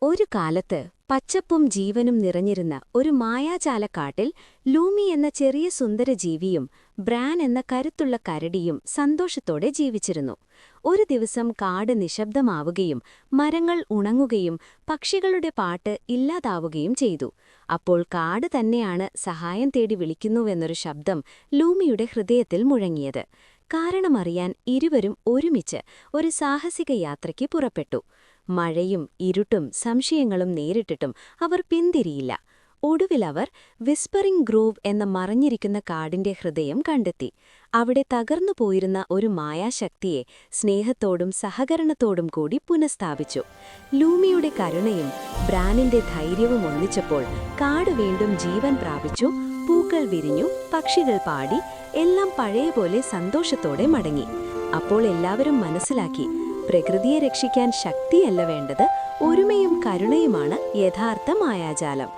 ഒരു കാലത്ത് പച്ചപ്പും ജീവനും നിറഞ്ഞിരുന്ന ഒരു മായാജാലക്കാട്ടിൽ ലൂമി എന്ന ചെറിയ സുന്ദര ജീവിയും ബ്രാൻ എന്ന കരുത്തുള്ള കരടിയും സന്തോഷത്തോടെ ജീവിച്ചിരുന്നു. ഒരു ദിവസം കാട് നിശബ്ദമാവുകയും മരങ്ങൾ ഉണങ്ങുകയും പക്ഷികളുടെ പാട്ട് ഇല്ലാതാവുകയും ചെയ്തു. അപ്പോൾ കാട് തന്നെയാണ് സഹായം തേടി വിളിക്കുന്നുവെന്നൊരു ശബ്ദം ലൂമിയുടെ ഹൃദയത്തിൽ മുഴങ്ങിയത്. കാരണമറിയാൻ ഇരുവരും ഒരുമിച്ച് ഒരു സാഹസിക യാത്രയ്ക്ക് പുറപ്പെട്ടു. മഴയും ഇരുട്ടും സംശയങ്ങളും നേരിട്ടിട്ടും അവർ പിന്തിരിയില്ല. ഒടുവിൽ അവർ വിസ്പറിംഗ് ഗ്രോവ് എന്ന മറഞ്ഞിരിക്കുന്ന കാടിന്റെ ഹൃദയം കണ്ടെത്തി. അവിടെ തകർന്നുപോയിരുന്ന ഒരു മായാശക്തിയെ സ്നേഹത്തോടും സഹകരണത്തോടും കൂടി പുനഃസ്ഥാപിച്ചു. ലൂമിയുടെ കരുണയും ബ്രാനിന്റെ ധൈര്യവും ഒന്നിച്ചപ്പോൾ കാട് വീണ്ടും ജീവൻ പ്രാപിച്ചു. പൂക്കൾ വിരിഞ്ഞു, പക്ഷികൾ പാടി, എല്ലാം പഴയപോലെ സന്തോഷത്തോടെ മടങ്ങി. അപ്പോൾ എല്ലാവരും മനസ്സിലാക്കി, പ്രകൃതിയെ രക്ഷിക്കാൻ ശക്തിയല്ല വേണ്ടത്, ഒരുമയും കരുണയുമാണ് യഥാർത്ഥ മായാജാലം.